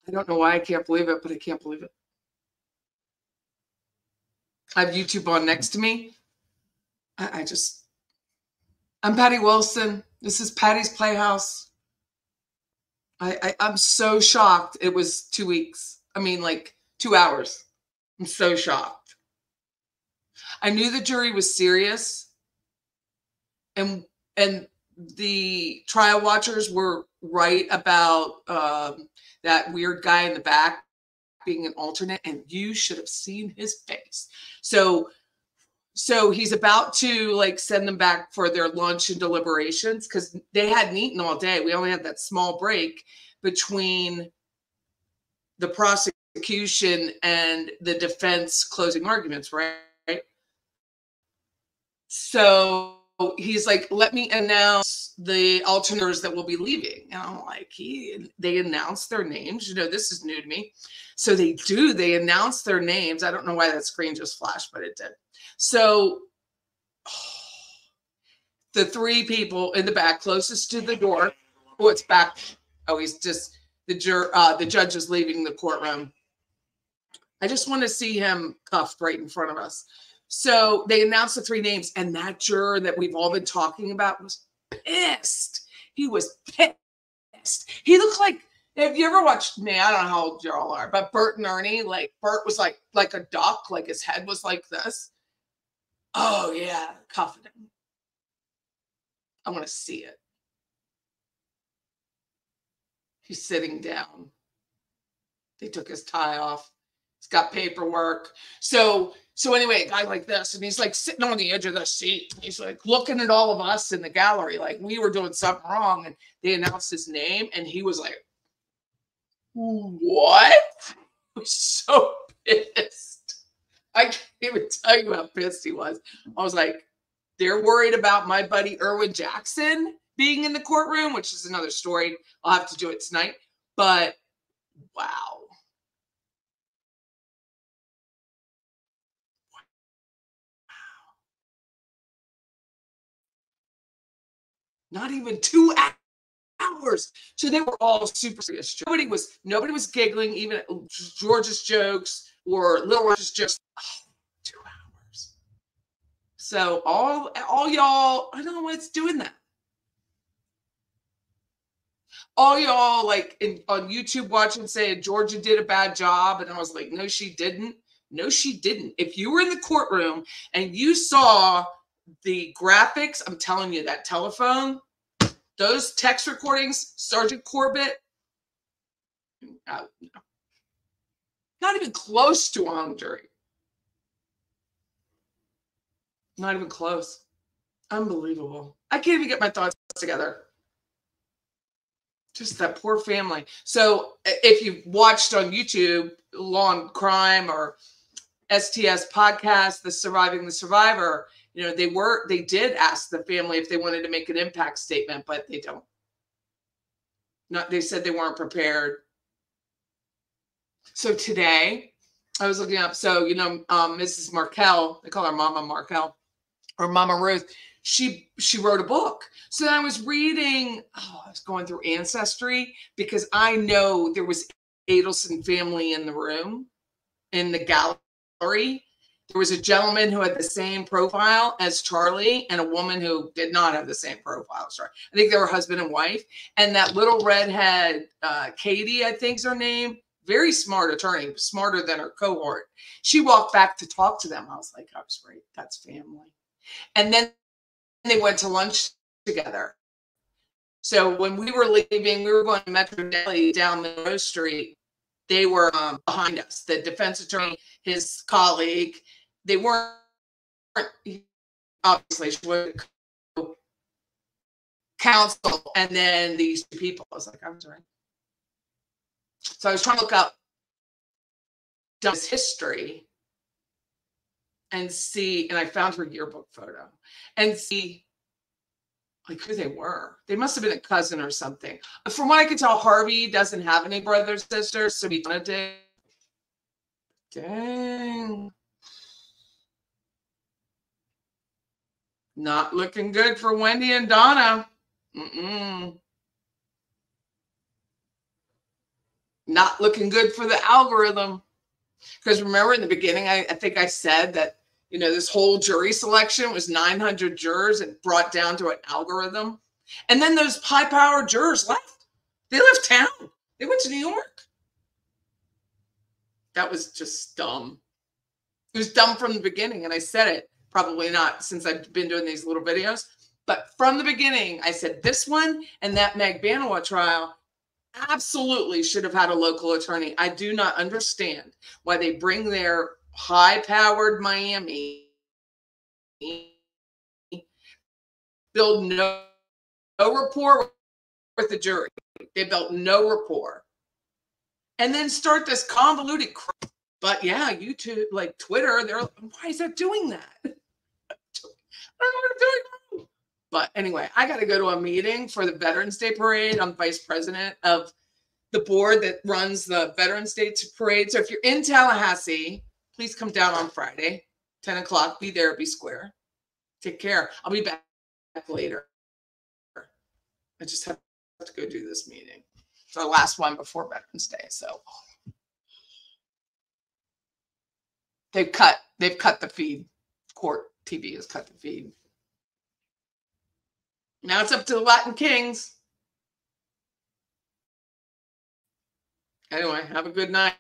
I don't know why I can't believe it, but I can't believe it. I have YouTube on next to me. I'm Patty Wilson. This is Patty's Playhouse. I'm so shocked. It was 2 weeks. I mean, like 2 hours. I'm so shocked. I knew the jury was serious, and the trial watchers were right about that weird guy in the back being an alternate, and you should have seen his face. So he's about to like send them back for their lunch and deliberations because they hadn't eaten all day. We only had that small break between the prosecution and the defense closing arguments, right? So he's like, let me announce the alternators that will be leaving. And I'm like, they announced their names. You know, this is new to me. So they do. They announce their names. I don't know why that screen just flashed, but it did. So the 3 people in the back closest to the door. Oh, it's back. Oh, he's just the judge is leaving the courtroom. I just want to see him cuffed right in front of us. So they announced the 3 names, and that juror that we've all been talking about was pissed. He was pissed. He looked like, have you ever watched me? I don't know how old you all are, but Bert and Ernie, like Bert was like a duck, like his head was like this. Oh yeah, cuffing him. I want to see it. He's sitting down. They took his tie off. He's got paperwork. So anyway, a guy like this, and he's like sitting on the edge of the seat. He's like looking at all of us in the gallery, like we were doing something wrong. And they announced his name, and he was like, "What?" I was so pissed. I can't even tell you how pissed he was. I was like, they're worried about my buddy Erwin Jackson being in the courtroom, which is another story. I'll have to do it tonight. But wow. Not even 2 hours. So they were all super serious. Nobody was giggling, even George's jokes or Little Roger's jokes. Oh, 2 hours. So all y'all, I don't know what's doing that. All y'all like on YouTube watching saying Georgia did a bad job. And I was like, no, she didn't. No, she didn't. If you were in the courtroom and you saw the graphics, I'm telling you, that telephone, those text recordings, Sergeant Corbett, not even close to a hung jury. Not even close. Unbelievable. I can't even get my thoughts together. Just that poor family. So if you've watched on YouTube, Law and Crime or STS podcast, The Surviving the Survivor, you know, they did ask the family if they wanted to make an impact statement, but they don't. They said they weren't prepared. So today I was looking up, so, you know, Mrs. Markel, they call her Mama Markel or Mama Ruth. She wrote a book. So then I was reading, I was going through Ancestry because I know there was Adelson family in the room, in the gallery. There was a gentleman who had the same profile as Charlie and a woman who did not have the same profile as Charlie. I think they were husband and wife. And that little redhead, Katie, I think is her name, very smart attorney, smarter than her cohort. She walked back to talk to them. I was like, I was right. That's family. And then they went to lunch together. So when we were leaving, we were going to Metro Deli down Monroe Street. They were behind us. The defense attorney, his colleague, they weren't obviously she would counsel, and then these 2 people. I was like, I was right. So I was trying to look up Dunn's history and see, and I found her yearbook photo and see like who they were. They must have been a cousin or something. From what I could tell, Harvey doesn't have any brothers, sisters, so he did. Dang. Not looking good for Wendy and Donna. Not looking good for the algorithm. Because remember in the beginning, I think I said that, this whole jury selection was 900 jurors and brought down to an algorithm. And then those high-powered jurors left. They left town. They went to New York. That was just dumb. It was dumb from the beginning. And I said it, probably not since I've been doing these little videos. But from the beginning, I said this one and that Meg Banawa trial absolutely should have had a local attorney. I do not understand why they bring their high-powered Miami, build no rapport with the jury. They built no rapport. And then start this convoluted crap. But yeah, YouTube, like Twitter, they're like, why is that doing that? I don't know what I'm doing. But anyway, I got to go to a meeting for the Veterans Day Parade. I'm vice president of the board that runs the Veterans Day Parade. So if you're in Tallahassee, please come down on Friday, 10 o'clock. Be there, be square. Take care. I'll be back later. I just have to go do this meeting. It's our last one before Veterans Day. So they've cut the feed. Court TV has cut the feed. Now it's up to the Latin Kings. Anyway, have a good night.